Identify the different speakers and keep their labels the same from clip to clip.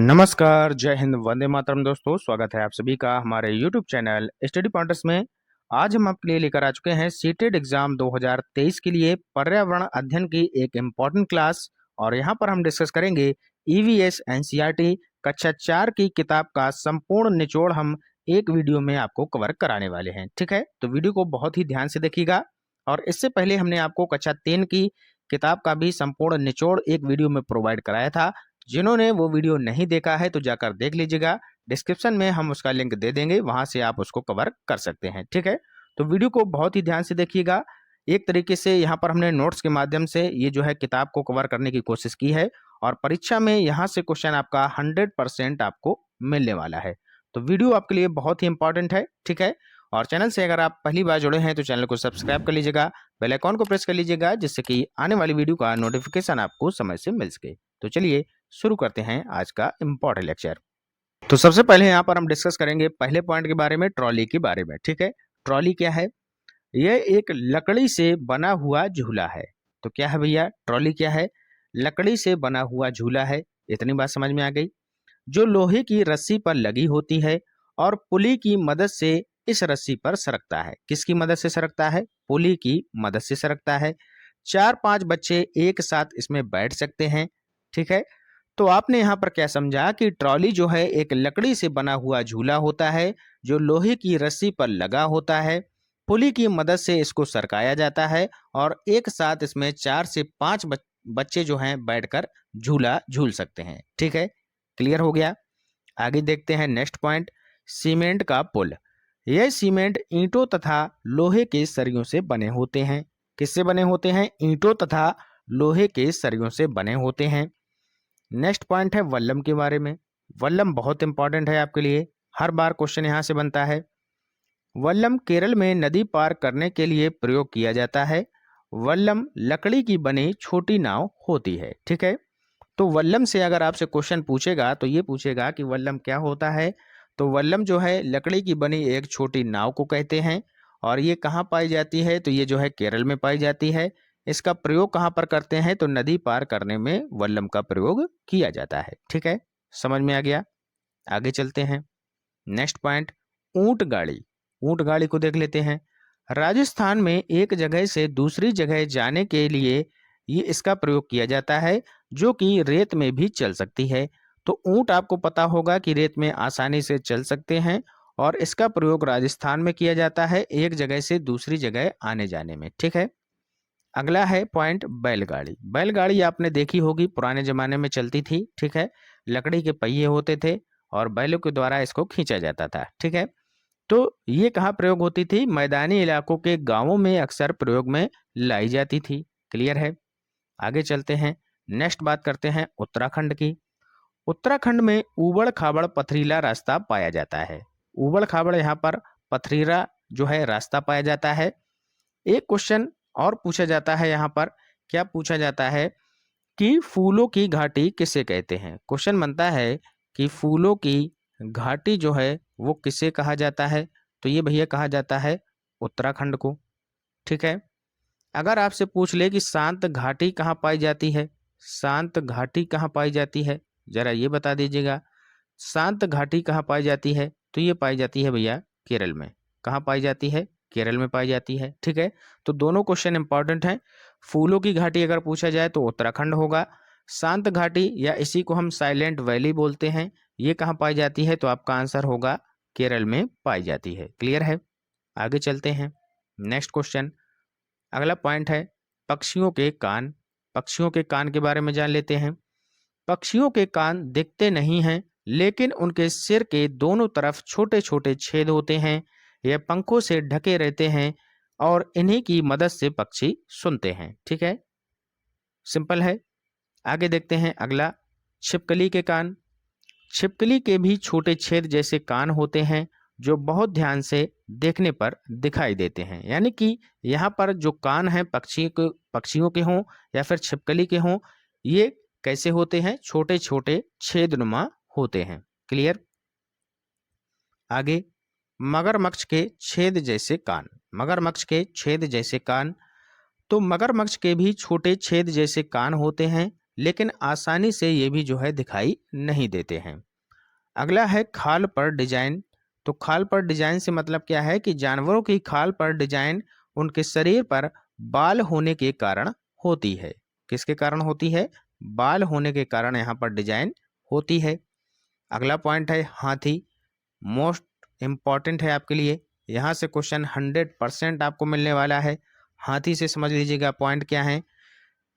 Speaker 1: नमस्कार, जय हिंद, वंदे मातरम दोस्तों। स्वागत है आप सभी का हमारे यूट्यूब चैनल स्टडी पॉइंटर्स में। आज हम आपके लिए लेकर आ चुके हैं सीटेड एग्जाम 2023 के लिए पर्यावरण अध्ययन की एक इम्पॉर्टेंट क्लास। और यहाँ पर हम डिस्कस करेंगे ईवीएस एनसीईआरटी कक्षा 4 की किताब का संपूर्ण निचोड़ हम एक वीडियो में आपको कवर कराने वाले हैं। ठीक है, तो वीडियो को बहुत ही ध्यान से देखिएगा। और इससे पहले हमने आपको कक्षा 3 की किताब का भी संपूर्ण निचोड़ एक वीडियो में प्रोवाइड कराया था। जिन्होंने वो वीडियो नहीं देखा है तो जाकर देख लीजिएगा, डिस्क्रिप्शन में हम उसका लिंक दे देंगे, वहां से आप उसको कवर कर सकते हैं। ठीक है, तो वीडियो को बहुत ही ध्यान से देखिएगा। एक तरीके से यहाँ पर हमने नोट्स के माध्यम से ये जो है किताब को कवर करने की कोशिश की है और परीक्षा में यहाँ से क्वेश्चन आपका 100% आपको मिलने वाला है। तो वीडियो आपके लिए बहुत ही इंपॉर्टेंट है। ठीक है, और चैनल से अगर आप पहली बार जुड़े हैं तो चैनल को सब्सक्राइब कर लीजिएगा, बेल आइकॉन को प्रेस कर लीजिएगा, जिससे कि आने वाली वीडियो का नोटिफिकेशन आपको समय से मिल सके। तो चलिए शुरू करते हैं आज का इम्पोर्टेंट लेक्चर। तो सबसे पहले यहाँ पर हम डिस्कस करेंगे पहले पॉइंट के बारे में, ट्रॉली के बारे में। ठीक है, ट्रॉली क्या है? यह एक लकड़ी से बना हुआ झूला है। तो क्या है भैया, ट्रॉली क्या है? लकड़ी से बना हुआ झूला है। इतनी बात समझ में आ गई। जो लोहे की रस्सी पर लगी होती है और पुली की मदद से इस रस्सी पर सरकता है। किसकी मदद से सरकता है? पुली की मदद से सरकता है। 4-5 बच्चे एक साथ इसमें बैठ सकते हैं। ठीक है, तो आपने यहाँ पर क्या समझा कि ट्रॉली जो है एक लकड़ी से बना हुआ झूला होता है जो लोहे की रस्सी पर लगा होता है। पुली की मदद से इसको सरकाया जाता है और एक साथ इसमें 4 से 5 बच्चे जो हैं बैठकर झूला झूल सकते हैं। ठीक है, क्लियर हो गया। आगे देखते हैं नेक्स्ट पॉइंट, सीमेंट का पुल। यह सीमेंट ईंटों तथा लोहे के सरियों से बने होते हैं। किससे बने होते हैं? ईंटों तथा लोहे के सरियों से बने होते हैं। नेक्स्ट पॉइंट है वल्लम के बारे में। वल्लम बहुत इंपॉर्टेंट है आपके लिए, हर बार क्वेश्चन यहाँ से बनता है। वल्लम केरल में नदी पार करने के लिए प्रयोग किया जाता है। वल्लम लकड़ी की बनी छोटी नाव होती है। ठीक है, तो वल्लम से अगर आपसे क्वेश्चन पूछेगा तो ये पूछेगा कि वल्लम क्या होता है। तो वल्लम जो है लकड़ी की बनी एक छोटी नाव को कहते हैं और ये कहाँ पाई जाती है? तो ये जो है केरल में पाई जाती है। इसका प्रयोग कहाँ पर करते हैं? तो नदी पार करने में वल्लम का प्रयोग किया जाता है। ठीक है, समझ में आ गया। आगे चलते हैं। नेक्स्ट पॉइंट, ऊंट गाड़ी। ऊंट गाड़ी को देख लेते हैं। राजस्थान में एक जगह से दूसरी जगह जाने के लिए ये इसका प्रयोग किया जाता है, जो कि रेत में भी चल सकती है। तो ऊंट आपको पता होगा कि रेत में आसानी से चल सकते हैं और इसका प्रयोग राजस्थान में किया जाता है एक जगह से दूसरी जगह आने जाने में। ठीक है, अगला है पॉइंट बैलगाड़ी। बैलगाड़ी आपने देखी होगी, पुराने जमाने में चलती थी। ठीक है, लकड़ी के पहिए होते थे और बैलों के द्वारा इसको खींचा जाता था। ठीक है, तो ये कहाँ प्रयोग होती थी? मैदानी इलाकों के गांवों में अक्सर प्रयोग में लाई जाती थी। क्लियर है। आगे चलते हैं। नेक्स्ट बात करते हैं उत्तराखंड की। उत्तराखंड में ऊबड़ खाबड़ पथरीला रास्ता पाया जाता है। ऊबड़ खाबड़ यहाँ पर पथरीला जो है रास्ता पाया जाता है। एक क्वेश्चन और पूछा जाता है यहाँ पर, क्या पूछा जाता है कि फूलों की घाटी किसे कहते हैं? क्वेश्चन बनता है कि फूलों की घाटी जो है वो किसे कहा जाता है? तो ये भैया कहा जाता है उत्तराखंड को। ठीक है, अगर आपसे पूछ ले कि शांत घाटी कहाँ पाई जाती है, शांत घाटी कहाँ पाई जाती है, जरा ये बता दीजिएगा। शांत घाटी कहाँ पाई जाती है? तो ये पाई जाती है भैया केरल में। कहाँ पाई जाती है? केरल में पाई जाती है। ठीक है, तो दोनों क्वेश्चन इंपॉर्टेंट हैं। फूलों की घाटी अगर पूछा जाए तो उत्तराखंड होगा। शांत घाटी या इसी को हम साइलेंट वैली बोलते हैं, ये कहाँ पाई जाती है? तो आपका आंसर होगा केरल में पाई जाती है। क्लियर है। आगे चलते हैं। नेक्स्ट क्वेश्चन, अगला पॉइंट है पक्षियों के कान। पक्षियों के कान के बारे में जान लेते हैं। पक्षियों के कान दिखते नहीं हैं, लेकिन उनके सिर के दोनों तरफ छोटे छोटे छेद होते हैं। यह पंखों से ढके रहते हैं और इन्हीं की मदद से पक्षी सुनते हैं। ठीक है, सिंपल है। आगे देखते हैं अगला, छिपकली के कान। छिपकली के भी छोटे छेद जैसे कान होते हैं जो बहुत ध्यान से देखने पर दिखाई देते हैं। यानी कि यहाँ पर जो कान हैं पक्षियों के हों या फिर छिपकली के हों, ये कैसे होते हैं? छोटे छोटे छेदनुमा होते हैं। क्लियर। आगे, मगरमच्छ के छेद जैसे कान। मगरमच्छ के छेद जैसे कान। तो मगरमच्छ के भी छोटे छेद जैसे कान होते हैं लेकिन आसानी से ये भी जो है दिखाई नहीं देते हैं। अगला है खाल पर डिजाइन। तो खाल पर डिजाइन से मतलब क्या है कि जानवरों की खाल पर डिजाइन उनके शरीर पर बाल होने के कारण होती है। किसके कारण होती है? बाल होने के कारण यहाँ पर डिजाइन होती है। अगला पॉइंट है हाथी। मोस्ट इम्पॉर्टेंट है आपके लिए, यहाँ से क्वेश्चन 100% आपको मिलने वाला है। हाथी से समझ लीजिएगा पॉइंट क्या है।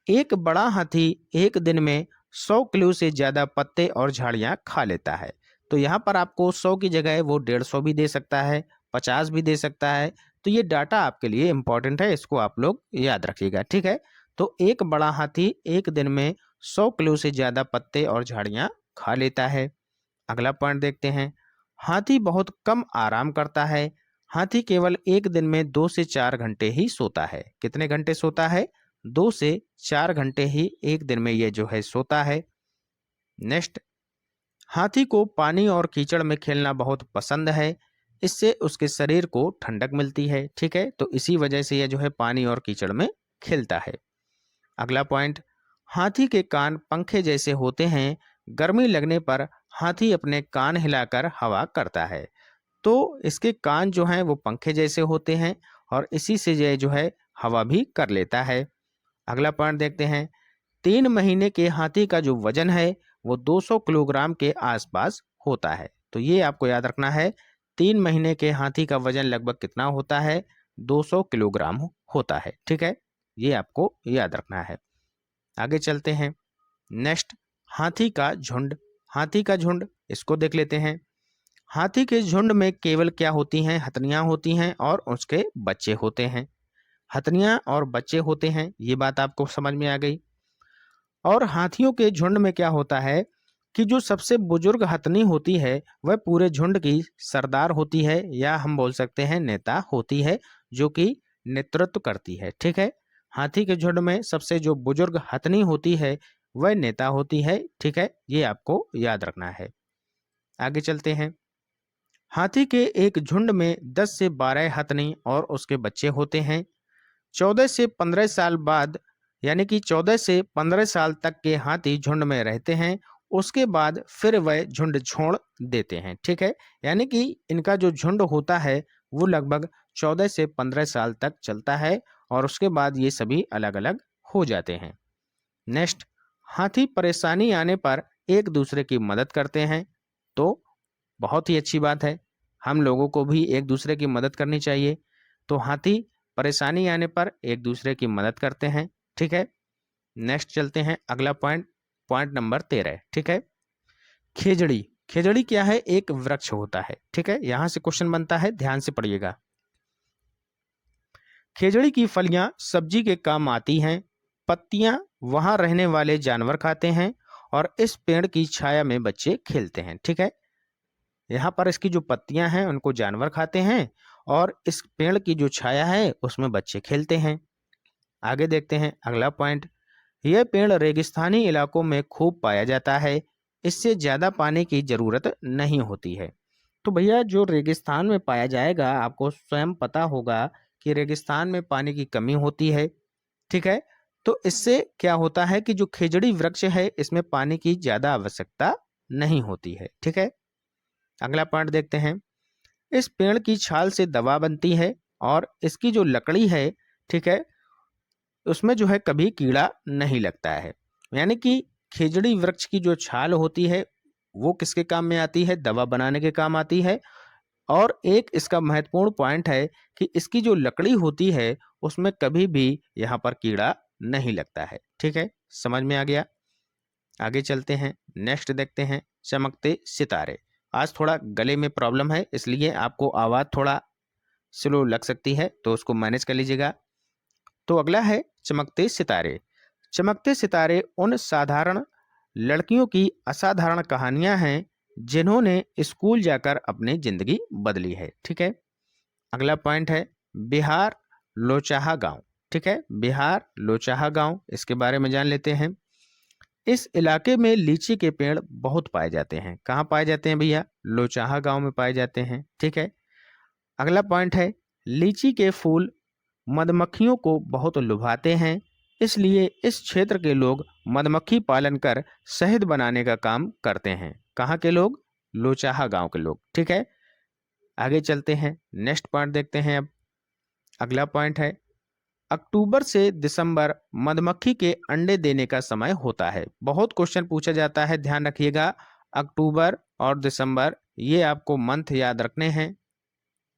Speaker 1: एक बड़ा हाथी एक दिन में 100 किलो से ज़्यादा पत्ते और झाड़ियाँ खा लेता है। तो यहाँ पर आपको 100 की जगह वो 150 भी दे सकता है, 50 भी दे सकता है। तो ये डाटा आपके लिए इम्पॉर्टेंट है, इसको आप लोग याद रखिएगा, ठीक है। तो एक बड़ा हाथी एक दिन में 100 किलो से ज़्यादा पत्ते और झाड़ियाँ खा लेता है। अगला पॉइंट देखते हैं। हाथी बहुत कम आराम करता है। हाथी केवल एक दिन में 2 से 4 घंटे ही सोता है। कितने घंटे सोता है? 2 से 4 घंटे ही एक दिन में ये जो है सोता है। नेक्स्ट, हाथी को पानी और कीचड़ में खेलना बहुत पसंद है। इससे उसके शरीर को ठंडक मिलती है, ठीक है। तो इसी वजह से यह जो है पानी और कीचड़ में खेलता है। अगला पॉइंट, हाथी के कान पंखे जैसे होते हैं। गर्मी लगने पर हाथी अपने कान हिलाकर हवा करता है। तो इसके कान जो हैं वो पंखे जैसे होते हैं और इसी से ये जो है हवा भी कर लेता है। अगला पॉइंट देखते हैं। 3 महीने के हाथी का जो वजन है वो 200 किलोग्राम के आसपास होता है। तो ये आपको याद रखना है, 3 महीने के हाथी का वजन लगभग कितना होता है? 200 किलोग्राम होता है, ठीक है। ये आपको याद रखना है। आगे चलते हैं। नेक्स्ट, हाथी का झुंड। हाथी का झुंड, इसको देख लेते हैं। हाथी के झुंड में केवल क्या होती हैं? हथनियां होती हैं और उसके बच्चे होते हैं। हथनियां और बच्चे होते हैं, ये बात आपको समझ में आ गई। और हाथियों के झुंड में क्या होता है कि जो सबसे बुजुर्ग हथनी होती है वह पूरे झुंड की सरदार होती है, या हम बोल सकते हैं नेता होती है, जो कि नेतृत्व करती है, ठीक है। हाथी के झुंड में सबसे जो बुजुर्ग हथनी होती है वह नेता होती है, ठीक है। ये आपको याद रखना है। आगे चलते हैं। हाथी के एक झुंड में 10 से 12 हथनी और उसके बच्चे होते हैं। 14 से 15 साल बाद, यानी कि 14 से 15 साल तक के हाथी झुंड में रहते हैं। उसके बाद फिर वह झुंड छोड़ देते हैं, ठीक है। यानी कि इनका जो झुंड होता है वो लगभग 14 से 15 साल तक चलता है और उसके बाद ये सभी अलग अलग हो जाते हैं। नेक्स्ट, हाथी परेशानी आने पर एक दूसरे की मदद करते हैं। तो बहुत ही अच्छी बात है, हम लोगों को भी एक दूसरे की मदद करनी चाहिए। तो हाथी परेशानी आने पर एक दूसरे की मदद करते हैं, ठीक है। नेक्स्ट चलते हैं अगला पॉइंट, पॉइंट नंबर 13, ठीक है। खेजड़ी। खेजड़ी क्या है? एक वृक्ष होता है, ठीक है। यहां से क्वेश्चन बनता है, ध्यान से पढ़िएगा। खेजड़ी की फलियां सब्जी के काम आती हैं। पत्तियां वहां रहने वाले जानवर खाते हैं और इस पेड़ की छाया में बच्चे खेलते हैं, ठीक है। यहाँ पर इसकी जो पत्तियां हैं उनको जानवर खाते हैं और इस पेड़ की जो छाया है उसमें बच्चे खेलते हैं। आगे देखते हैं अगला पॉइंट। यह पेड़ रेगिस्तानी इलाकों में खूब पाया जाता है। इससे ज़्यादा पानी की ज़रूरत नहीं होती है। तो भैया जो रेगिस्तान में पाया जाएगा, आपको स्वयं पता होगा कि रेगिस्तान में पानी की कमी होती है, ठीक है। तो इससे क्या होता है कि जो खेजड़ी वृक्ष है इसमें पानी की ज़्यादा आवश्यकता नहीं होती है, ठीक है। अगला पॉइंट देखते हैं। इस पेड़ की छाल से दवा बनती है और इसकी जो लकड़ी है, ठीक है, उसमें जो है कभी कीड़ा नहीं लगता है। यानी कि खेजड़ी वृक्ष की जो छाल होती है वो किसके काम में आती है? दवा बनाने के काम आती है। और एक इसका महत्वपूर्ण पॉइंट है कि इसकी जो लकड़ी होती है उसमें कभी भी यहाँ पर कीड़ा नहीं लगता है, ठीक है। समझ में आ गया? आगे चलते हैं। नेक्स्ट देखते हैं चमकते सितारे। आज थोड़ा गले में प्रॉब्लम है इसलिए आपको आवाज़ थोड़ा स्लो लग सकती है, तो उसको मैनेज कर लीजिएगा। तो अगला है चमकते सितारे। चमकते सितारे उन साधारण लड़कियों की असाधारण कहानियां हैं जिन्होंने स्कूल जाकर अपनी जिंदगी बदली है, ठीक है। अगला पॉइंट है बिहार लोचाहा गांव, ठीक है। बिहार लोचाहा गांव, इसके बारे में जान लेते हैं। इस इलाके में लीची के पेड़ बहुत पाए जाते हैं। कहाँ पाए जाते हैं भैया? लोचाहा गांव में पाए जाते हैं, ठीक है। अगला पॉइंट है लीची के फूल मधुमक्खियों को बहुत लुभाते हैं, इसलिए इस क्षेत्र के लोग मधुमक्खी पालन कर शहद बनाने का काम करते हैं। कहाँ के लोग? लोचाहा गांव के लोग। ठीक है, आगे चलते हैं, नेक्स्ट पॉइंट देखते हैं। अब अगला पॉइंट है, अक्टूबर से दिसंबर मधुमक्खी के अंडे देने का समय होता है। बहुत क्वेश्चन पूछा जाता है, ध्यान रखिएगा। अक्टूबर और दिसंबर ये आपको मंथ याद रखने हैं,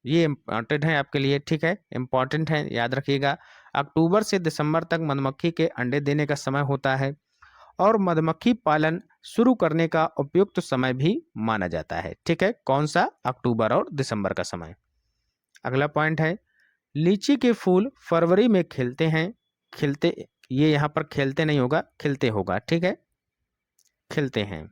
Speaker 1: ये इम्पॉर्टेंट है आपके लिए। ठीक है, इम्पॉर्टेंट है, याद रखिएगा। अक्टूबर से दिसंबर तक मधुमक्खी के अंडे देने का समय होता है और मधुमक्खी पालन शुरू करने का उपयुक्त समय भी माना जाता है। ठीक है, कौन सा? अक्टूबर और दिसंबर का समय। अगला पॉइंट है, लीची के फूल फरवरी में खिलते हैं। खिलते, ये यहाँ पर खेलते नहीं होगा, खिलते होगा। ठीक है, खिलते हैं।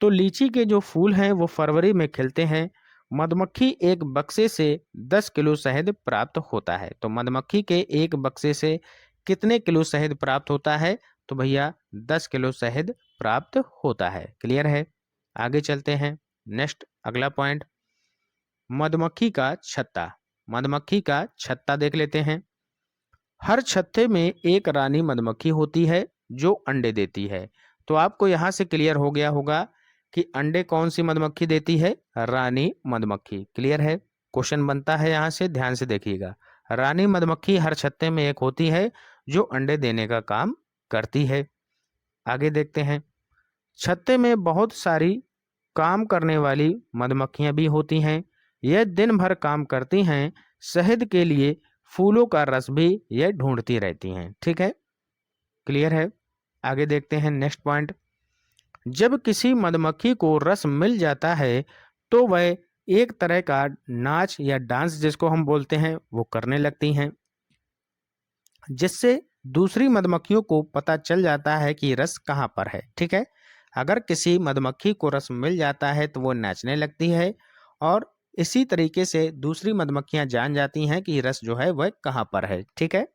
Speaker 1: तो लीची के जो फूल हैं वो फरवरी में खिलते हैं। मधुमक्खी एक बक्से से 10 किलो शहद प्राप्त होता है। तो मधुमक्खी के एक बक्से से कितने किलो शहद प्राप्त होता है? तो भैया 10 किलो शहद प्राप्त होता है। क्लियर है? आगे चलते हैं, नेक्स्ट अगला पॉइंट, मधुमक्खी का छत्ता। मधुमक्खी का छत्ता देख लेते हैं। हर छत्ते में एक रानी मधुमक्खी होती है जो अंडे देती है। तो आपको यहाँ से क्लियर हो गया होगा कि अंडे कौन सी मधुमक्खी देती है? रानी मधुमक्खी। क्लियर है? क्वेश्चन बनता है यहाँ से, ध्यान से देखिएगा। रानी मधुमक्खी हर छत्ते में एक होती है जो अंडे देने का काम करती है। आगे देखते हैं, छत्ते में बहुत सारी काम करने वाली मधुमक्खियां भी होती हैं। यह दिन भर काम करती हैं। शहद के लिए फूलों का रस भी यह ढूंढती रहती हैं। ठीक है, क्लियर है? आगे देखते हैं, नेक्स्ट पॉइंट, जब किसी मधुमक्खी को रस मिल जाता है तो वह एक तरह का नाच या डांस जिसको हम बोलते हैं वो करने लगती हैं, जिससे दूसरी मधुमक्खियों को पता चल जाता है कि रस कहाँ पर है। ठीक है, अगर किसी मधुमक्खी को रस मिल जाता है तो वो नाचने लगती है और इसी तरीके से दूसरी मधुमक्खियां जान जाती हैं कि रस जो है वह कहाँ पर है। ठीक है,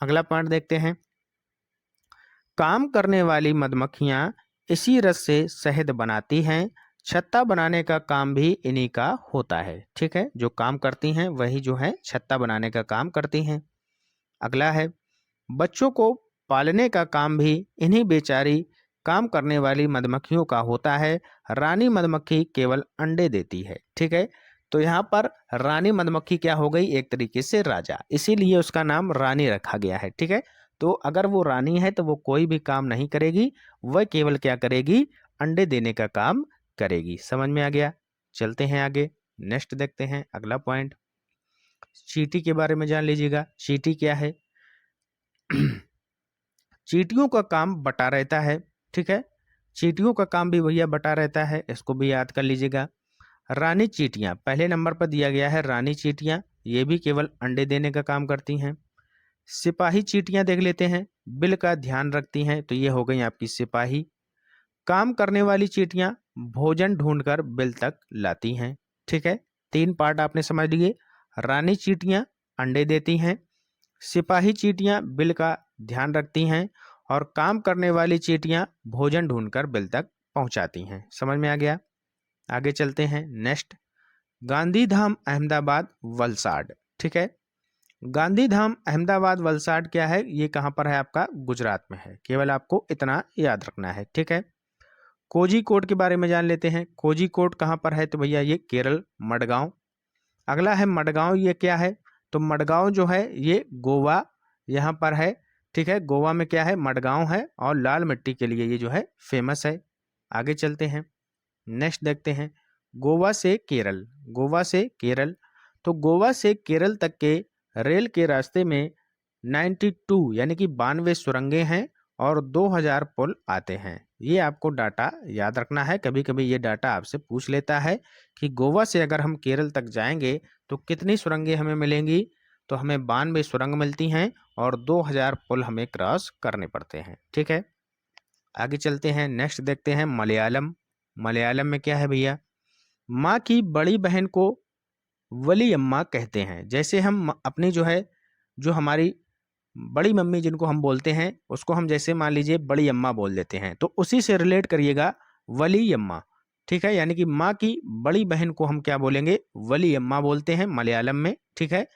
Speaker 1: अगला पॉइंट देखते हैं, काम करने वाली मधुमक्खियां इसी रस से शहद बनाती हैं। छत्ता बनाने का काम भी इन्हीं का होता है। ठीक है, जो काम करती हैं वही जो है छत्ता बनाने का काम करती हैं। अगला है, बच्चों को पालने का काम भी इन्हीं बेचारी काम करने वाली मधुमक्खियों का होता है। रानी मधुमक्खी केवल अंडे देती है। ठीक है, तो यहाँ पर रानी मधुमक्खी क्या हो गई? एक तरीके से राजा, इसीलिए उसका नाम रानी रखा गया है। ठीक है, तो अगर वो रानी है तो वो कोई भी काम नहीं करेगी, वह केवल क्या करेगी? अंडे देने का काम करेगी। समझ में आ गया? चलते हैं आगे, नेक्स्ट देखते हैं अगला पॉइंट, चींटी के बारे में जान लीजिएगा। चींटी क्या है? चींटियों का काम बटा रहता है। ठीक है, चींटियों का काम भी भैया बटा रहता है, इसको भी याद कर लीजिएगा। रानी चींटियां पहले नंबर पर दिया गया है। रानी चींटियां ये भी केवल अंडे देने का काम करती हैं। सिपाही चींटियां देख लेते हैं, बिल का ध्यान रखती हैं, तो ये हो गई आपकी सिपाही। काम करने वाली चींटियां भोजन ढूंढकर बिल तक लाती हैं। ठीक है, 3 पार्ट आपने समझ लिए। रानी चींटियां अंडे देती हैं, सिपाही चींटियां बिल का ध्यान रखती हैं और काम करने वाली चींटियां भोजन ढूंढकर बिल तक पहुंचाती हैं। समझ में आ गया? आगे चलते हैं, नेक्स्ट, गांधीधाम अहमदाबाद वलसाड। ठीक है, गांधीधाम अहमदाबाद वलसाड क्या है? ये कहाँ पर है? आपका गुजरात में है। केवल आपको इतना याद रखना है। ठीक है, कोझीकोड के बारे में जान लेते हैं। कोझीकोड कहाँ पर है? तो भैया ये केरल, मडगांव। अगला है मडगांव, ये क्या है? तो मडगांव जो है ये गोवा यहाँ पर है। ठीक है, गोवा में क्या है? मडगांव है और लाल मिट्टी के लिए ये जो है फेमस है। आगे चलते हैं, नेक्स्ट देखते हैं, गोवा से केरल। गोवा से केरल, तो गोवा से केरल तक के रेल के रास्ते में 92 यानी कि 92 सुरंगें हैं और 2000 पुल आते हैं। ये आपको डाटा याद रखना है। कभी कभी ये डाटा आपसे पूछ लेता है कि गोवा से अगर हम केरल तक जाएंगे तो कितनी सुरंगें हमें मिलेंगी? तो हमें 92 सुरंग मिलती हैं और 2000 पुल हमें क्रॉस करने पड़ते हैं। ठीक है, आगे चलते हैं, नेक्स्ट देखते हैं मलयालम। मलयालम में क्या है भैया? माँ की बड़ी बहन को वलीयम्मा कहते हैं। जैसे हम अपनी जो है, जो हमारी बड़ी मम्मी जिनको हम बोलते हैं उसको हम जैसे मान लीजिए बड़ी अम्मा बोल देते हैं, तो उसी से रिलेट करिएगा वली अम्मा। ठीक है, यानी कि माँ की बड़ी बहन को हम क्या बोलेंगे? वली अम्मा बोलते हैं मलयालम में। ठीक है,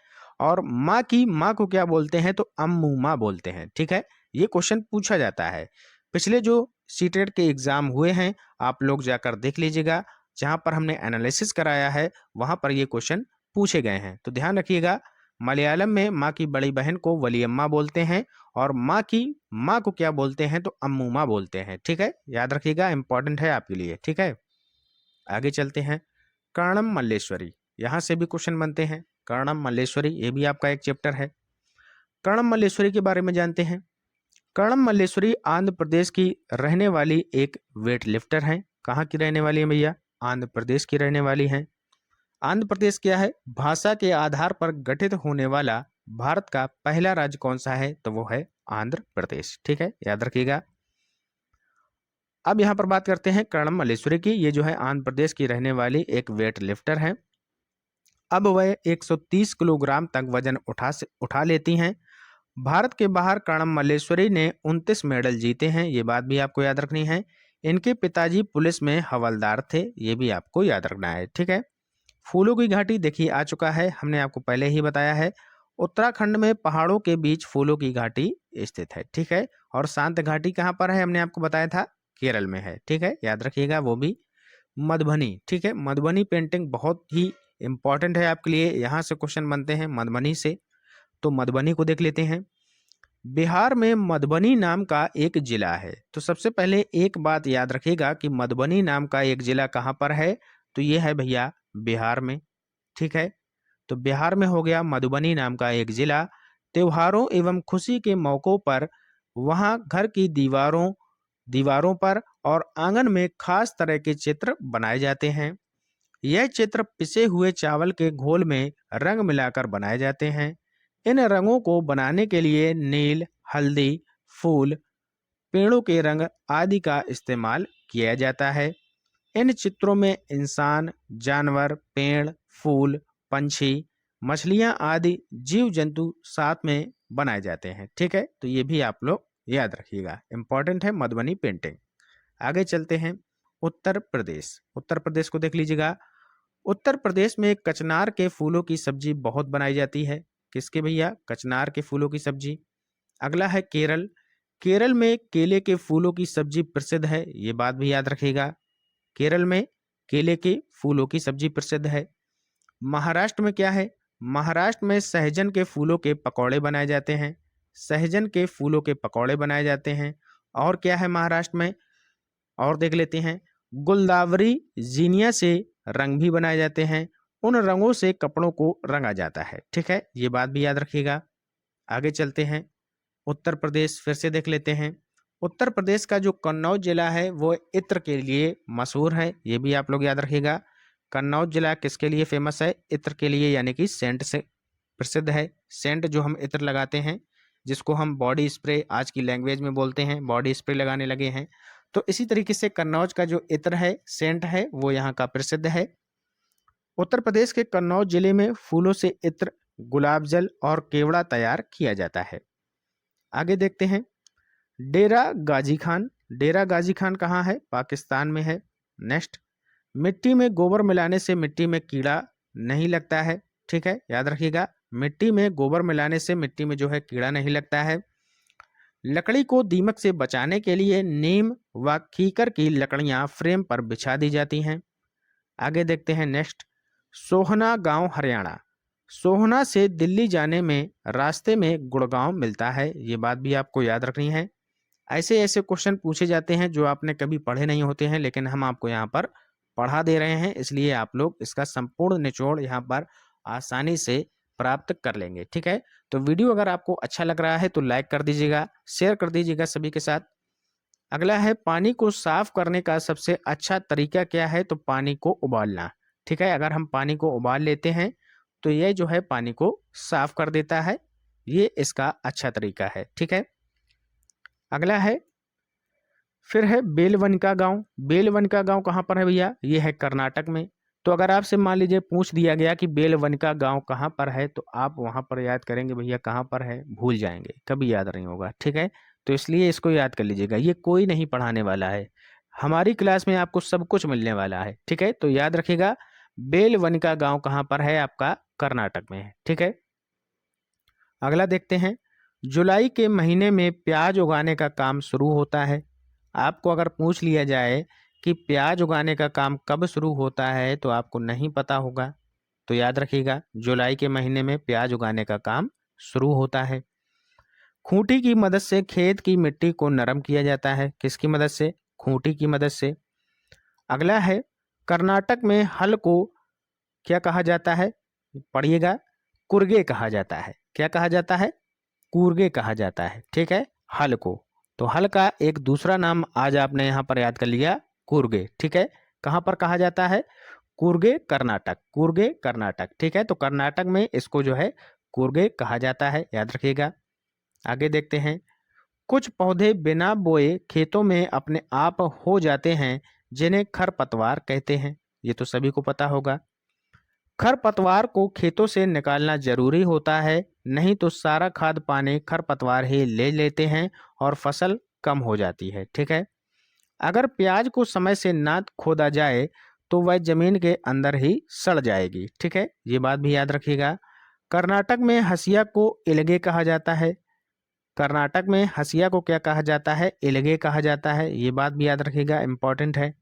Speaker 1: और माँ की माँ को क्या बोलते हैं? तो अम्मू माँ बोलते हैं। ठीक है, ये क्वेश्चन पूछा जाता है। पिछले जो सीटेट के एग्जाम हुए हैं आप लोग जाकर देख लीजिएगा, जहां पर हमने एनालिसिस कराया है वहां पर ये क्वेश्चन पूछे गए हैं। तो ध्यान रखिएगा, मलयालम में माँ की बड़ी बहन को वलियम्मा बोलते हैं और माँ को क्या बोलते हैं तो अम्मुमा बोलते हैं। ठीक है, याद रखिएगा, इंपॉर्टेंट है आपके लिए। ठीक है, आगे चलते हैं। कर्णम मल्लेश्वरी, यहाँ से भी क्वेश्चन बनते हैं। कर्णम मल्लेश्वरी ये भी आपका एक चैप्टर है। कर्णम मल्लेश्वरी के बारे में जानते हैं। कर्णम मल्लेश्वरी आंध्र प्रदेश की रहने वाली एक वेट लिफ्टर हैं। कहाँ की रहने वाली है भैया? आंध्र प्रदेश की रहने वाली हैं। आंध्र प्रदेश क्या है? भाषा के आधार पर गठित होने वाला भारत का पहला राज्य कौन सा है? तो वो है आंध्र प्रदेश। ठीक है, याद रखिएगा। अब यहाँ पर बात करते हैं कर्णम मल्लेश्वरी की। ये जो है आंध्र प्रदेश की रहने वाली एक वेट लिफ्टर है। अब वह 130 किलोग्राम तक वजन उठा लेती हैं। भारत के बाहर कर्णम मल्लेश्वरी ने 29 मेडल जीते हैं, ये बात भी आपको याद रखनी है। इनके पिताजी पुलिस में हवलदार थे, ये भी आपको याद रखना है। ठीक है, फूलों की घाटी देखिए आ चुका है, हमने आपको पहले ही बताया है। उत्तराखंड में पहाड़ों के बीच फूलों की घाटी स्थित है। ठीक है, और शांत घाटी कहाँ पर है? हमने आपको बताया था केरल में है। ठीक है, याद रखिएगा, वो भी मधुबनी। ठीक है, मधुबनी पेंटिंग बहुत ही इंपॉर्टेंट है आपके लिए, यहाँ से क्वेश्चन बनते हैं मधुबनी से। तो मधुबनी को देख लेते हैं। बिहार में मधुबनी नाम का एक जिला है। तो सबसे पहले एक बात याद रखिएगा कि मधुबनी नाम का एक जिला कहाँ पर है? तो ये है भैया बिहार में। ठीक है, तो बिहार में हो गया मधुबनी नाम का एक जिला। त्योहारों एवं खुशी के मौकों पर वहाँ घर की दीवारों पर और आंगन में खास तरह के चित्र बनाए जाते हैं। यह चित्र पिसे हुए चावल के घोल में रंग मिलाकर बनाए जाते हैं। इन रंगों को बनाने के लिए नील, हल्दी, फूल, पेड़ों के रंग आदि का इस्तेमाल किया जाता है। इन चित्रों में इंसान, जानवर, पेड़, फूल, पंछी, मछलियां आदि जीव जंतु साथ में बनाए जाते हैं। ठीक है, तो ये भी आप लोग याद रखिएगा, इंपॉर्टेंट है मधुबनी पेंटिंग। आगे चलते हैं। उत्तर प्रदेश, उत्तर प्रदेश को देख लीजिएगा। उत्तर प्रदेश में कचनार के फूलों की सब्जी बहुत बनाई जाती है। किसके भैया? कचनार के फूलों की सब्जी। अगला है केरल। केरल में केले के फूलों की सब्जी प्रसिद्ध है, ये बात भी याद रखिएगा। केरल में केले के फूलों की सब्जी प्रसिद्ध है। महाराष्ट्र में क्या है? महाराष्ट्र में सहजन के फूलों के पकौड़े बनाए जाते हैं। सहजन के फूलों के पकौड़े बनाए जाते हैं। और क्या है महाराष्ट्र में? और देख लेते हैं। गुलदावरी जीनिया से रंग भी बनाए जाते हैं। उन रंगों से कपड़ों को रंगा जाता है। ठीक है, ये बात भी याद रखिएगा। आगे चलते हैं। उत्तर प्रदेश फिर से देख लेते हैं। उत्तर प्रदेश का जो कन्नौज जिला है वो इत्र के लिए मशहूर है, ये भी आप लोग याद रखिएगा। कन्नौज जिला किसके लिए फेमस है? इत्र के लिए, यानी कि सेंट से प्रसिद्ध है। सेंट जो हम इत्र लगाते हैं, जिसको हम बॉडी स्प्रे आज की लैंग्वेज में बोलते हैं, बॉडी स्प्रे लगाने लगे हैं। तो इसी तरीके से कन्नौज का जो इत्र है, सेंट है, वो यहाँ का प्रसिद्ध है। उत्तर प्रदेश के कन्नौज जिले में फूलों से इत्र, गुलाब जल और केवड़ा तैयार किया जाता है। आगे देखते हैं। डेरा गाजी खान। डेरा गाजी खान कहाँ है? पाकिस्तान में है। नेक्स्ट, मिट्टी में गोबर मिलाने से मिट्टी में कीड़ा नहीं लगता है। ठीक है, याद रखिएगा, मिट्टी में गोबर मिलाने से मिट्टी में जो है कीड़ा नहीं लगता है। लकड़ी को दीमक से बचाने के लिए नीम व कीकर की लकड़ियां फ्रेम पर बिछा दी जाती हैं। आगे देखते हैं। नेक्स्ट, सोहना गांव हरियाणा। सोहना से दिल्ली जाने में रास्ते में गुड़गांव मिलता है, ये बात भी आपको याद रखनी है। ऐसे ऐसे क्वेश्चन पूछे जाते हैं जो आपने कभी पढ़े नहीं होते हैं, लेकिन हम आपको यहाँ पर पढ़ा दे रहे हैं, इसलिए आप लोग इसका संपूर्ण निचोड़ यहाँ पर आसानी से प्राप्त कर लेंगे। ठीक है, तो वीडियो अगर आपको अच्छा लग रहा है तो लाइक कर दीजिएगा, शेयर कर दीजिएगा सभी के साथ। अगला है, पानी को साफ करने का सबसे अच्छा तरीका क्या है? तो पानी को उबालना। ठीक है, अगर हम पानी को उबाल लेते हैं तो यह जो है पानी को साफ कर देता है, ये इसका अच्छा तरीका है। ठीक है, अगला है, फिर है बेलवनका गांव। बेलवनका गांव कहाँ पर है भैया? ये है कर्नाटक में। तो अगर आपसे मान लीजिए पूछ दिया गया कि बेलवनका गांव कहाँ पर है, तो आप वहां पर याद करेंगे भैया कहाँ पर है, भूल जाएंगे, कभी याद नहीं होगा। ठीक है, तो इसलिए इसको याद कर लीजिएगा, ये कोई नहीं पढ़ाने वाला है, हमारी क्लास में आपको सब कुछ मिलने वाला है। ठीक है, तो याद रखिएगा, बेलवनका गांव कहाँ पर है? आपका कर्नाटक में है। ठीक है, अगला देखते हैं। जुलाई के महीने में प्याज उगाने का काम शुरू होता है। आपको अगर पूछ लिया जाए कि प्याज उगाने का काम कब शुरू होता है तो आपको नहीं पता होगा, तो याद रखिएगा जुलाई के महीने में प्याज उगाने का काम शुरू होता है। खूंटी की मदद से खेत की मिट्टी को नरम किया जाता है। किसकी मदद से? खूंटी की मदद से। अगला है, कर्नाटक में हल को क्या कहा जाता है? पढ़िएगा, कुर्गे कहा जाता है। क्या कहा जाता है? कूर्गे कहा जाता है। ठीक है, हल को। तो हल का एक दूसरा नाम आज आपने यहाँ पर याद कर लिया, कूर्गे। ठीक है, कहाँ पर कहा जाता है? कूर्गे, कर्नाटक। कूर्गे, कर्नाटक। ठीक है, तो कर्नाटक में इसको जो है कूर्गे कहा जाता है, याद रखिएगा। आगे देखते हैं, कुछ पौधे बिना बोए खेतों में अपने आप हो जाते हैं, जिन्हें खरपतवार कहते हैं। ये तो सभी को पता होगा। खरपतवार को खेतों से निकालना जरूरी होता है, नहीं तो सारा खाद पानी खरपतवार ही ले लेते हैं और फसल कम हो जाती है। ठीक है, अगर प्याज को समय से ना खोदा जाए तो वह जमीन के अंदर ही सड़ जाएगी। ठीक है, ये बात भी याद रखिएगा। कर्नाटक में हसिया को इलगे कहा जाता है। कर्नाटक में हसिया को क्या कहा जाता है? इलगे कहा जाता है। ये बात भी याद रखिएगा, इंपॉर्टेंट है।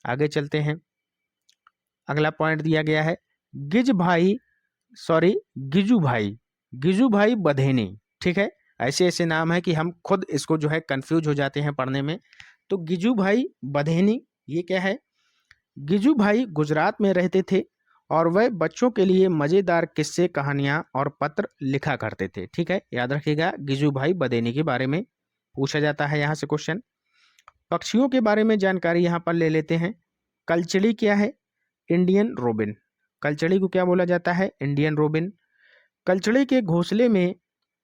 Speaker 1: आगे चलते हैं, अगला पॉइंट दिया गया है, गिज भाई सॉरी गिजू भाई, गिजू भाई बधेनी। ठीक है, ऐसे ऐसे नाम है कि हम खुद इसको जो है कंफ्यूज हो जाते हैं पढ़ने में। तो गिजू भाई बधेनी ये क्या है? गिजू भाई गुजरात में रहते थे और वह बच्चों के लिए मजेदार किस्से, कहानियां और पत्र लिखा करते थे। ठीक है, याद रखिएगा गिजू भाई बधेनी के बारे में पूछा जाता है यहाँ से क्वेश्चन। पक्षियों के बारे में जानकारी यहाँ पर ले लेते हैं। कलचड़ी क्या है? Indian robin. कलचड़ी को क्या बोला जाता है? Indian robin. कलचड़ी के घोंसले में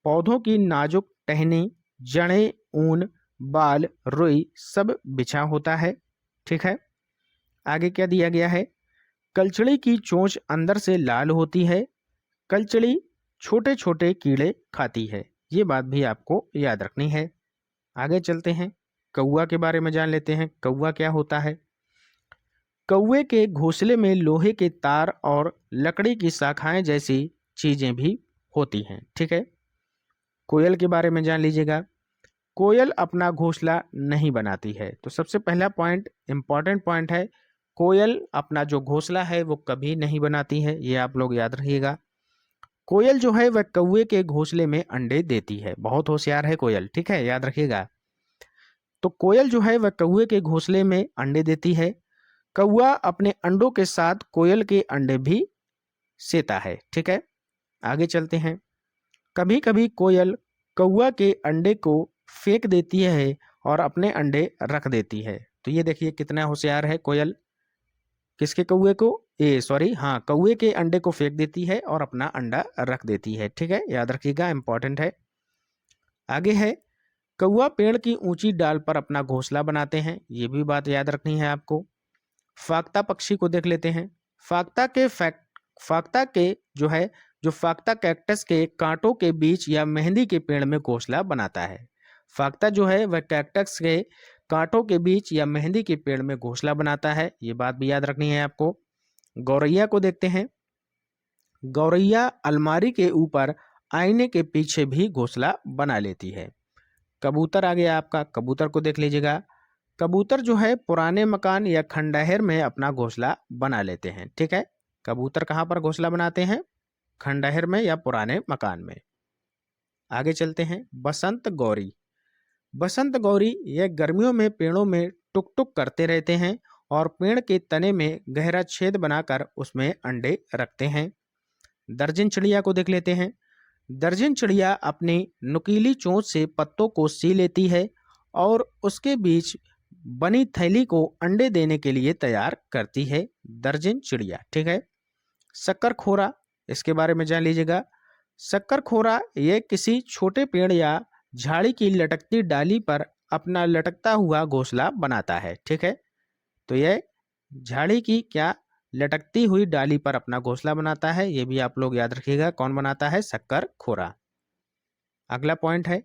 Speaker 1: पौधों की नाजुक टहनी, जड़ें, ऊन, बाल, रुई सब बिछा होता है। ठीक है, आगे क्या दिया गया है? कलचड़ी की चोंच अंदर से लाल होती है। कलचड़ी छोटे छोटे कीड़े खाती है। ये बात भी आपको याद रखनी है। आगे चलते हैं, कौवा के बारे में जान लेते हैं। कौवा क्या होता है? कौवे के घोंसले में लोहे के तार और लकड़ी की शाखाएं जैसी चीजें भी होती हैं। ठीक है, कोयल के बारे में जान लीजिएगा। कोयल अपना घोंसला नहीं बनाती है। तो सबसे पहला पॉइंट, इंपॉर्टेंट पॉइंट है, कोयल अपना जो घोंसला है वो कभी नहीं बनाती है। ये आप लोग याद रखिएगा। कोयल जो है वह कौवे के घोंसले में अंडे देती है। बहुत होशियार है कोयल। ठीक है, याद रखिएगा। तो कोयल जो है वह कौवे के घोंसले में अंडे देती है। कौवा अपने अंडों के साथ कोयल के अंडे भी सेता है। ठीक है, आगे चलते हैं। कभी कभी कोयल कौवा के अंडे को फेंक देती है और अपने अंडे रख देती है। तो ये देखिए कितना होशियार है कोयल। किसके कौवे को? हाँ, कौवे के अंडे को फेंक देती है और अपना अंडा रख देती है। ठीक है, याद रखिएगा, इंपॉर्टेंट है। आगे है, कौवा पेड़ की ऊंची डाल पर अपना घोंसला बनाते हैं। ये भी बात याद रखनी है आपको। फाख्ता पक्षी को देख लेते हैं। फाख्ता के जो है, जो फाख्ता कैक्टस के कांटों के बीच या मेहंदी के पेड़ में घोंसला बनाता है। फाख्ता जो है वह कैक्टस के कांटों के बीच या मेहंदी के पेड़ में घोंसला बनाता है। ये बात भी याद रखनी है आपको। गौरैया को देखते हैं। गौरैया अलमारी के ऊपर आईने के पीछे भी घोंसला बना लेती है। कबूतर आ गया आपका। कबूतर को देख लीजिएगा। कबूतर जो है पुराने मकान या खंडहर में अपना घोंसला बना लेते हैं। ठीक है, कबूतर कहाँ पर घोंसला बनाते हैं? खंडहर में या पुराने मकान में। आगे चलते हैं, बसंत गौरी। बसंत गौरी यह गर्मियों में पेड़ों में टुक टुक करते रहते हैं और पेड़ के तने में गहरा छेद बनाकर उसमें अंडे रखते हैं। दर्जन चिड़िया को देख लेते हैं। दर्जन चिड़िया अपनी नुकीली चोंच से पत्तों को सी लेती है और उसके बीच बनी थैली को अंडे देने के लिए तैयार करती है। दर्जन चिड़िया। ठीक है, शक्करखोरा, इसके बारे में जान लीजिएगा। शक्करखोरा यह किसी छोटे पेड़ या झाड़ी की लटकती डाली पर अपना लटकता हुआ घोंसला बनाता है। ठीक है, तो यह झाड़ी की क्या लटकती हुई डाली पर अपना घोंसला बनाता है। ये भी आप लोग याद रखिएगा, कौन बनाता है? शक्करखोरा। अगला पॉइंट है,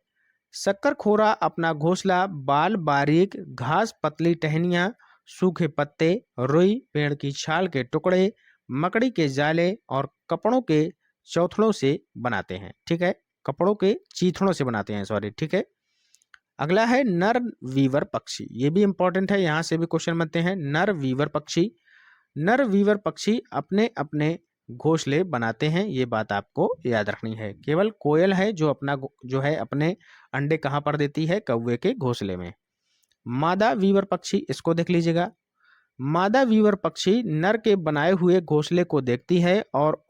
Speaker 1: शक्करखोरा अपना घोंसला बाल, बारीक घास, पतली टहनियां, सूखे पत्ते, रुई, पेड़ की छाल के टुकड़े, मकड़ी के जाले और कपड़ों के चौथड़ों से बनाते हैं। ठीक है, कपड़ों के चीथड़ों से बनाते हैं, सॉरी, ठीक है। अगला है नर वीवर पक्षी, ये भी इंपॉर्टेंट है, यहाँ से भी क्वेश्चन बनते हैं। नर वीवर पक्षी, नर वीवर पक्षी अपने अपने घोंसले बनाते हैं, ये बात आपको याद रखनी है। केवल कोयल है जो अपना जो है अपने अंडे कहाँ पर देती है, कौवे के घोंसले में। मादा वीवर पक्षी, इसको देख लीजिएगा। मादा वीवर पक्षी नर के बनाए हुए घोंसले को देखती है और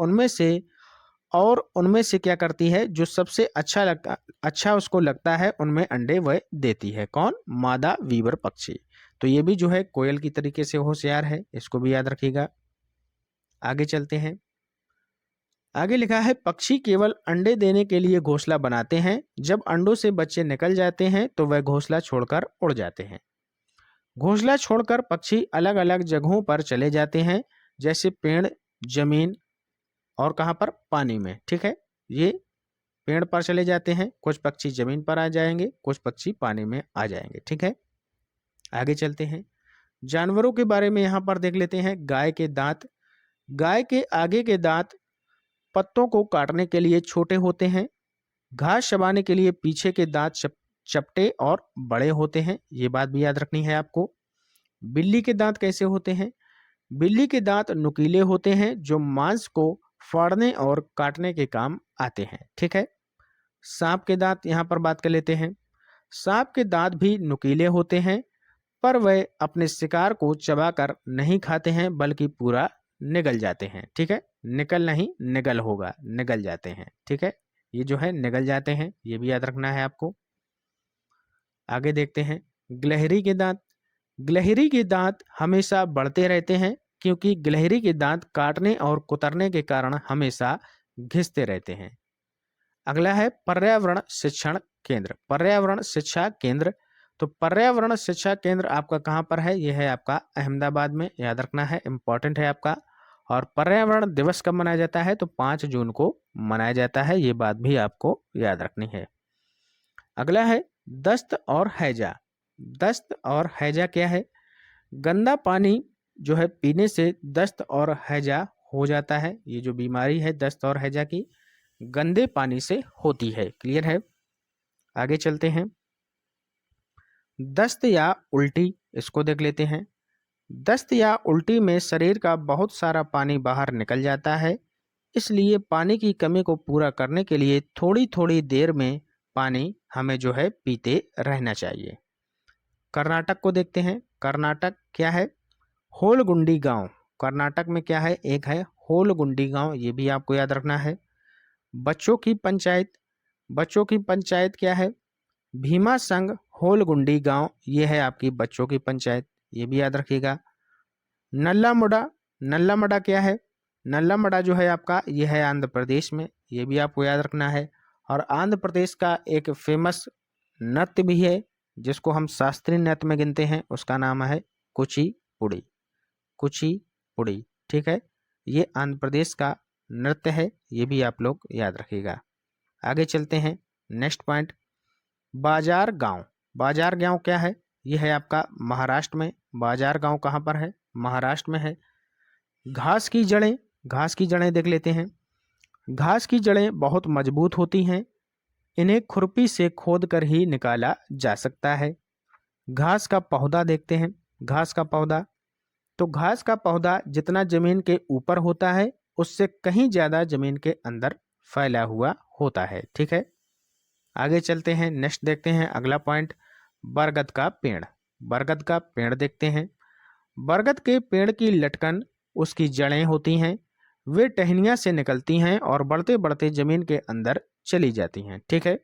Speaker 1: उनमें से क्या करती है, जो सबसे अच्छा उसको लगता है उनमें अंडे वह देती है। कौन? मादा वीवर पक्षी। तो ये भी जो है कोयल की तरीके से होशियार है, इसको भी याद रखिएगा। आगे चलते हैं। आगे लिखा है पक्षी केवल अंडे देने के लिए घोंसला बनाते हैं, जब अंडों से बच्चे निकल जाते हैं तो वह घोंसला छोड़कर उड़ जाते हैं। घोंसला छोड़कर पक्षी अलग अलग जगहों पर चले जाते हैं, जैसे पेड़, जमीन और कहाँ पर? पानी में, ठीक है। ये पेड़ पर चले जाते हैं, कुछ पक्षी जमीन पर आ जाएंगे, कुछ पक्षी पानी में आ जाएंगे, ठीक है। आगे चलते हैं। जानवरों के बारे में यहाँ पर देख लेते हैं। गाय के दांत, गाय के आगे के दांत पत्तों को काटने के लिए छोटे होते हैं, घास चबाने के लिए पीछे के दांत चपटे और बड़े होते हैं, ये बात भी याद रखनी है आपको। बिल्ली के दांत कैसे होते हैं? बिल्ली के दांत नुकीले होते हैं, जो मांस को फाड़ने और काटने के काम आते हैं, ठीक है। सांप के दांत यहाँ पर बात कर लेते हैं। सांप के दांत भी नुकीले होते हैं, पर वह अपने शिकार को चबाकर नहीं खाते हैं, बल्कि पूरा निगल जाते हैं, ठीक है। निकल नहीं, निगल होगा, निगल जाते हैं, ठीक है। ये जो है निगल जाते हैं, ये भी याद रखना है आपको। आगे देखते हैं। गिलहरी के दांत, गिलहरी के दांत हमेशा बढ़ते रहते हैं, क्योंकि गिलहरी के दांत काटने और कुतरने के कारण हमेशा घिसते रहते हैं। अगला है पर्यावरण शिक्षण केंद्र, पर्यावरण शिक्षा केंद्र। तो पर्यावरण शिक्षा केंद्र आपका कहाँ पर है? यह है आपका अहमदाबाद में, याद रखना है, इंपॉर्टेंट है आपका। और पर्यावरण दिवस कब मनाया जाता है? तो 5 जून को मनाया जाता है, ये बात भी आपको याद रखनी है। अगला है दस्त और हैजा। दस्त और हैजा क्या है? गंदा पानी जो है पीने से दस्त और हैजा हो जाता है। ये जो बीमारी है दस्त और हैजा की, गंदे पानी से होती है, क्लियर है। आगे चलते हैं। दस्त या उल्टी, इसको देख लेते हैं। दस्त या उल्टी में शरीर का बहुत सारा पानी बाहर निकल जाता है, इसलिए पानी की कमी को पूरा करने के लिए थोड़ी थोड़ी देर में पानी हमें जो है पीते रहना चाहिए। कर्नाटक को देखते हैं। कर्नाटक क्या है? होलगुंडी गांव। कर्नाटक में क्या है? एक है होलगुंडी गांव, ये भी आपको याद रखना है। बच्चों की पंचायत, बच्चों की पंचायत क्या है? भीमा संघ होलगुंडी गांव, ये है आपकी बच्चों की पंचायत, ये भी याद रखिएगा। नल्ला मुडा, नल्ला मुडा क्या है? नल्ला मुडा जो है आपका, ये है आंध्र प्रदेश में, ये भी आपको याद रखना है। और आंध्र प्रदेश का एक फेमस नृत्य भी है, जिसको हम शास्त्रीय नृत्य में गिनते हैं, उसका नाम है कुचिपुड़ी। कुचिपुड़ी, ठीक है। ये आंध्र प्रदेश का नृत्य है, ये भी आप लोग याद रखिएगा। आगे चलते हैं। नेक्स्ट पॉइंट, बाजार गांव। बाजार गांव क्या है? ये है आपका महाराष्ट्र में। बाजार गांव कहाँ पर है? महाराष्ट्र में है। घास की जड़ें, घास की जड़ें देख लेते हैं। घास की जड़ें बहुत मजबूत होती हैं, इन्हें खुरपी से खोद कर ही निकाला जा सकता है। घास का पौधा देखते हैं। घास का पौधा, तो घास का पौधा जितना जमीन के ऊपर होता है, उससे कहीं ज्यादा जमीन के अंदर फैला हुआ होता है, ठीक है। आगे चलते हैं। नेक्स्ट देखते हैं अगला पॉइंट, बरगद का पेड़। बरगद का पेड़ देखते हैं। बरगद के पेड़ की लटकन उसकी जड़ें होती हैं, वे टहनियाँ से निकलती हैं और बढ़ते बढ़ते जमीन के अंदर चली जाती हैं, ठीक है।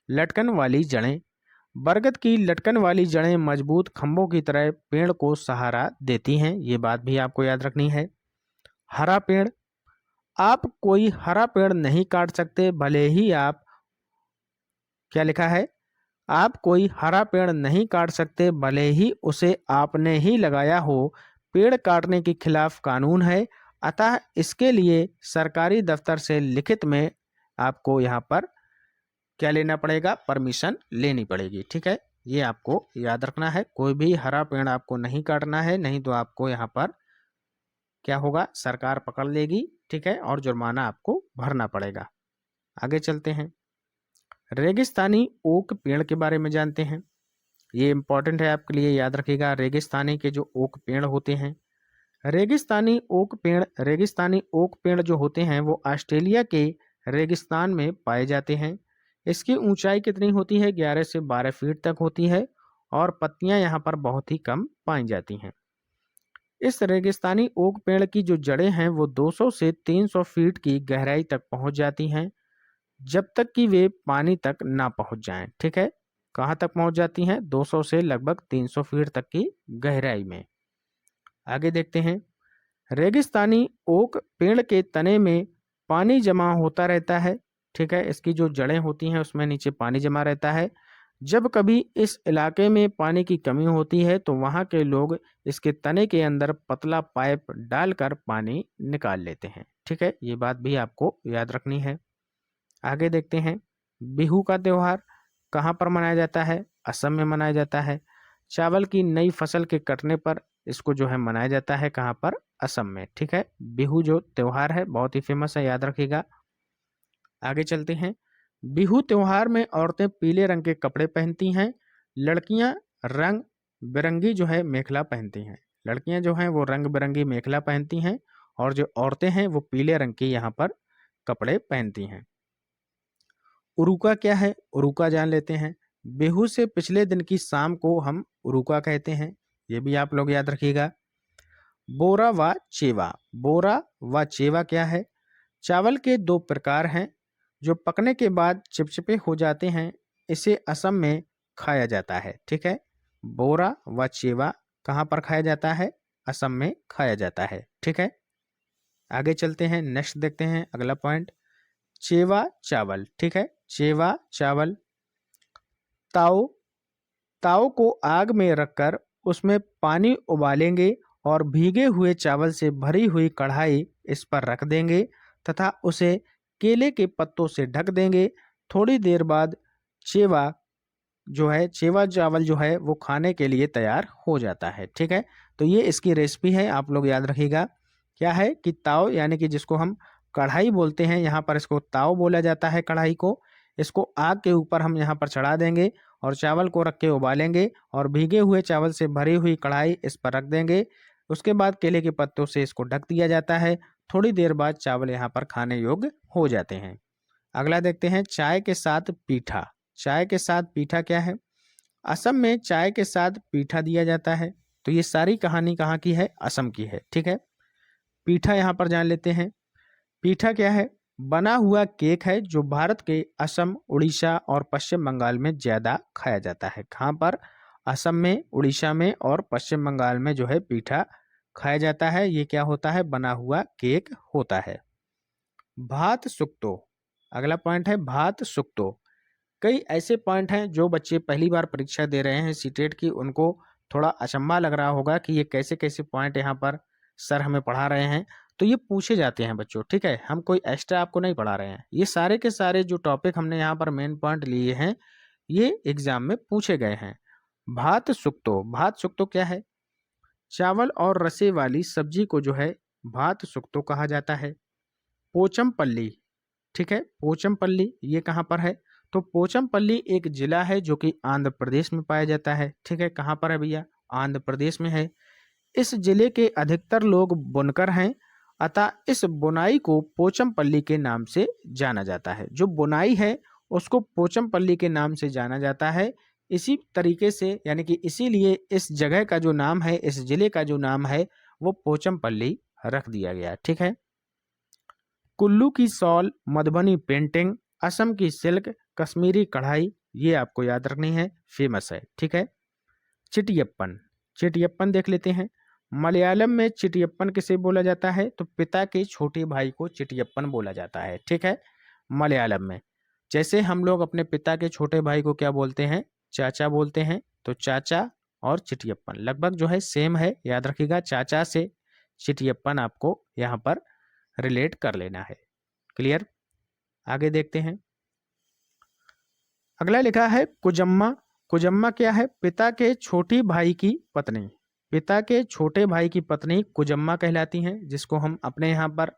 Speaker 1: लटकन वाली जड़ें, बरगद की लटकन वाली जड़ें मजबूत खंभों की तरह पेड़ को सहारा देती हैं, ये बात भी आपको याद रखनी है। हरा पेड़, आप कोई हरा पेड़ नहीं काट सकते, भले ही आप, क्या लिखा है? आप कोई हरा पेड़ नहीं काट सकते, भले ही उसे आपने ही लगाया हो। पेड़ काटने के खिलाफ कानून है, अतः इसके लिए सरकारी दफ्तर से लिखित में आपको यहाँ पर क्या लेना पड़ेगा? परमिशन लेनी पड़ेगी, ठीक है। ये आपको याद रखना है, कोई भी हरा पेड़ आपको नहीं काटना है, नहीं तो आपको यहाँ पर क्या होगा? सरकार पकड़ लेगी, ठीक है, और जुर्माना आपको भरना पड़ेगा। आगे चलते हैं। रेगिस्तानी ओक पेड़ के बारे में जानते हैं। ये इंपॉर्टेंट है आपके लिए, याद रखिएगा। रेगिस्तानी के जो ओक पेड़ होते हैं, रेगिस्तानी ओक पेड़ जो होते हैं वो ऑस्ट्रेलिया के रेगिस्तान में पाए जाते हैं। इसकी ऊंचाई कितनी होती है? 11 से 12 फीट तक होती है और पत्तियां यहाँ पर बहुत ही कम पाई जाती हैं। इस रेगिस्तानी ओक पेड़ की जो जड़ें हैं वो 200 से 300 फीट की गहराई तक पहुंच जाती हैं, जब तक कि वे पानी तक ना पहुंच जाएं। ठीक है, कहाँ तक पहुंच जाती हैं? 200 से लगभग 300 फीट तक की गहराई में। आगे देखते हैं। रेगिस्तानी ओक पेड़ के तने में पानी जमा होता रहता है। ठीक है, इसकी जो जड़ें होती हैं उसमें नीचे पानी जमा रहता है। जब कभी इस इलाके में पानी की कमी होती है तो वहाँ के लोग इसके तने के अंदर पतला पाइप डालकर पानी निकाल लेते हैं। ठीक है, ये बात भी आपको याद रखनी है। आगे देखते हैं। बिहू का त्यौहार कहाँ पर मनाया जाता है? असम में मनाया जाता है। चावल की नई फसल के कटने पर इसको जो है मनाया जाता है, कहाँ पर? असम में। ठीक है, बिहू जो त्योहार है बहुत ही फेमस है, याद रखिएगा। आगे चलते हैं। बिहू त्योहार में औरतें पीले रंग के कपड़े पहनती हैं। लड़कियां रंग बिरंगी जो है मेखला पहनती हैं। लड़कियां जो हैं वो रंग बिरंगी मेखला पहनती हैं और जो औरतें हैं वो पीले रंग के यहाँ पर कपड़े पहनती हैं। उरुका क्या है? उरुका जान लेते हैं। बिहू से पिछले दिन की शाम को हम उरुका कहते हैं, ये भी आप लोग याद रखिएगा। बोरा व चेवा। बोरा व चेवा क्या है? चावल के दो प्रकार हैं जो पकने के बाद चिपचिपे हो जाते हैं, इसे असम में खाया जाता है। ठीक है, बोरा व चेवा कहाँ पर खाया जाता है? असम में खाया जाता है। ठीक है, आगे चलते हैं। नेक्स्ट देखते हैं अगला पॉइंट, चेवा चावल। ठीक है, चेवा चावल। ताओ ताओ को आग में रखकर उसमें पानी उबालेंगे और भीगे हुए चावल से भरी हुई कढ़ाई इस पर रख देंगे तथा उसे केले के पत्तों से ढक देंगे। थोड़ी देर बाद चेवा चेवा चावल जो है वो खाने के लिए तैयार हो जाता है। ठीक है, तो ये इसकी रेसिपी है, आप लोग याद रखिएगा। क्या है कि ताव यानी कि जिसको हम कढ़ाई बोलते हैं, यहाँ पर इसको ताव बोला जाता है कढ़ाई को। इसको आग के ऊपर हम यहाँ पर चढ़ा देंगे और चावल को रख के उबालेंगे और भीगे हुए चावल से भरी हुई कढ़ाई इस पर रख देंगे। उसके बाद केले के पत्तों से इसको ढक दिया जाता है। थोड़ी देर बाद चावल यहाँ पर खाने योग्य हो जाते हैं। अगला देखते हैं, चाय के साथ पीठा। चाय के साथ पीठा क्या है? असम में चाय के साथ पीठा दिया जाता है। तो ये सारी कहानी कहाँ की है? असम की है। ठीक है, पीठा यहाँ पर जान लेते हैं। पीठा क्या है? बना हुआ केक है जो भारत के असम, उड़ीसा और पश्चिम बंगाल में ज्यादा खाया जाता है। कहाँ पर? असम में, उड़ीसा में और पश्चिम बंगाल में जो है पीठा खाया जाता है। ये क्या होता है? बना हुआ केक होता है। भात सुक्तो, अगला पॉइंट है भात सुक्तो। कई ऐसे पॉइंट हैं जो बच्चे पहली बार परीक्षा दे रहे हैं सीटेट की, उनको थोड़ा अचंभा लग रहा होगा कि ये कैसे कैसे पॉइंट यहाँ पर सर हमें पढ़ा रहे हैं। तो ये पूछे जाते हैं बच्चों। ठीक है, हम कोई एक्स्ट्रा आपको नहीं पढ़ा रहे हैं। ये सारे के सारे जो टॉपिक हमने यहाँ पर मेन पॉइंट लिए हैं ये एग्जाम में पूछे गए हैं। भात सुक्तो, भात सुक्तो क्या है? चावल और रसे वाली सब्जी को जो है भात सुक्तो कहा जाता है। पोचमपल्ली, ठीक है, पोचमपल्ली ये कहाँ पर है? तो पोचमपल्ली एक जिला है जो कि आंध्र प्रदेश में पाया जाता है। ठीक है, कहाँ पर है भैया? आंध्र प्रदेश में है। इस जिले के अधिकतर लोग बुनकर हैं, अतः इस बुनाई को पोचमपल्ली के नाम से जाना जाता है। जो बुनाई है उसको पोचमपल्ली के नाम से जाना जाता है। इसी तरीके से यानी कि इसीलिए इस जगह का जो नाम है, इस जिले का जो नाम है वो पोचमपल्ली रख दिया गया। ठीक है, कुल्लू की शॉल, मधुबनी पेंटिंग, असम की सिल्क, कश्मीरी कढ़ाई, ये आपको याद रखनी है, फेमस है। ठीक है, चिटियप्पन, चिटियप्पन देख लेते हैं। मलयालम में चिटियप्पन किसे बोला जाता है? तो पिता के छोटे भाई को चिटियप्पन बोला जाता है। ठीक है, मलयालम में। जैसे हम लोग अपने पिता के छोटे भाई को क्या बोलते हैं? चाचा बोलते हैं। तो चाचा और चिटियप्पन लगभग जो है सेम है, याद रखिएगा। चाचा से चिटियप्पन आपको यहाँ पर रिलेट कर लेना है। क्लियर? आगे देखते हैं। अगला लिखा है कुजम्मा। कुजम्मा क्या है? पिता के छोटी भाई की पत्नी। पिता के छोटे भाई की पत्नी कुजम्मा कहलाती हैं, जिसको हम अपने यहाँ पर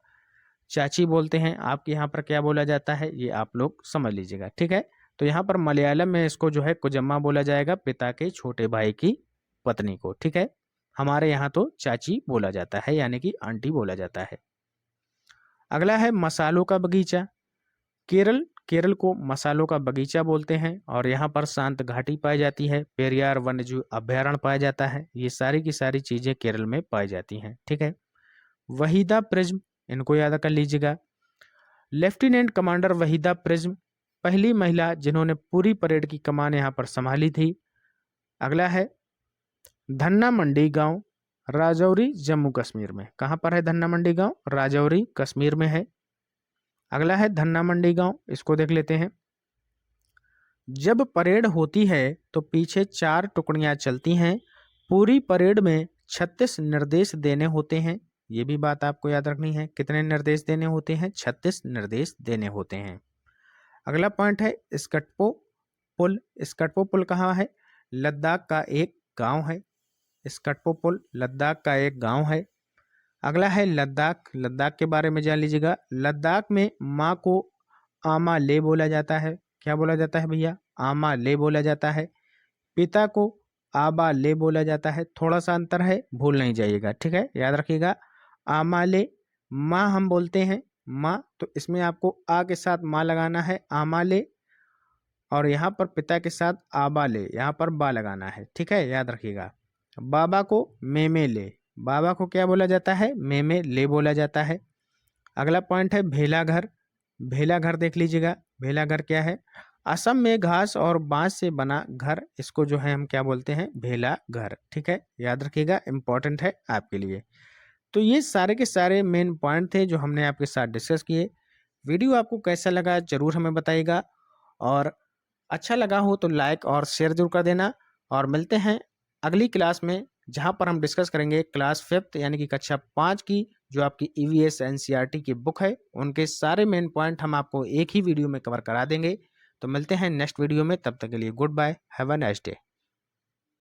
Speaker 1: चाची बोलते हैं। आपके यहाँ पर क्या बोला जाता है ये आप लोग समझ लीजिएगा। ठीक है, तो यहाँ पर मलयालम में इसको जो है कुजम्मा बोला जाएगा, पिता के छोटे भाई की पत्नी को, ठीक है। हमारे यहाँ तो चाची बोला जाता है, यानी कि आंटी बोला जाता है। अगला है मसालों का बगीचा। केरल को मसालों का बगीचा बोलते हैं और यहाँ पर शांत घाटी पाई जाती है, पेरियार वन्यजीव अभ्यारण्य पाया जाता है। ये सारी की सारी चीजें केरल में पाई जाती हैं, ठीक है। वहीदा प्रिज्म, इनको याद कर लीजिएगा। लेफ्टिनेंट कमांडर वहीदा प्रिज्म पहली महिला जिन्होंने पूरी परेड की कमान यहाँ पर संभाली थी। अगला है धन्ना मंडी गांव, राजौरी जम्मू कश्मीर में। कहाँ पर है धन्ना मंडी गांव? राजौरी कश्मीर में है। अगला है धन्ना मंडी गांव, इसको देख लेते हैं। जब परेड होती है तो पीछे 4 टुकड़ियां चलती हैं। पूरी परेड में 36 निर्देश देने होते हैं। ये भी बात आपको याद रखनी है। कितने निर्देश देने होते हैं? 36 निर्देश देने होते हैं। अगला पॉइंट है स्कटपो पुल। स्कटपो पुल कहाँ है? लद्दाख का एक गांव है। स्कटपो पुल लद्दाख का एक गांव है। अगला है लद्दाख। लद्दाख के बारे में जान लीजिएगा। लद्दाख में माँ को आमा ले बोला जाता है। क्या बोला जाता है भैया? आमा ले बोला जाता है। पिता को आबा ले बोला जाता है। थोड़ा सा अंतर है, भूल नहीं जाइएगा, ठीक है, याद रखिएगा। आमा ले, माँ हम बोलते हैं माँ, तो इसमें आपको आ के साथ माँ लगाना है, आमा ले। और यहाँ पर पिता के साथ आबा ले, यहाँ पर बा लगाना है, ठीक है, याद रखिएगा। बाबा को मेमे ले, बाबा को क्या बोला जाता है? मेमे ले बोला जाता है। अगला पॉइंट है भेला घर। भेला घर देख लीजिएगा। भेला घर क्या है? असम में घास और बांस से बना घर, इसको जो है हम क्या बोलते हैं? भेला घर, ठीक है, याद रखिएगा, इंपॉर्टेंट है आपके लिए। तो ये सारे के सारे मेन पॉइंट थे जो हमने आपके साथ डिस्कस किए। वीडियो आपको कैसा लगा जरूर हमें बताइएगा, और अच्छा लगा हो तो लाइक और शेयर जरूर कर देना। और मिलते हैं अगली क्लास में, जहां पर हम डिस्कस करेंगे क्लास 5th यानी कि कक्षा 5 की जो आपकी EVS NCERT की बुक है, उनके सारे मेन पॉइंट हम आपको एक ही वीडियो में कवर करा देंगे। तो मिलते हैं नेक्स्ट वीडियो में, तब तक के लिए goodbye, have a nice day.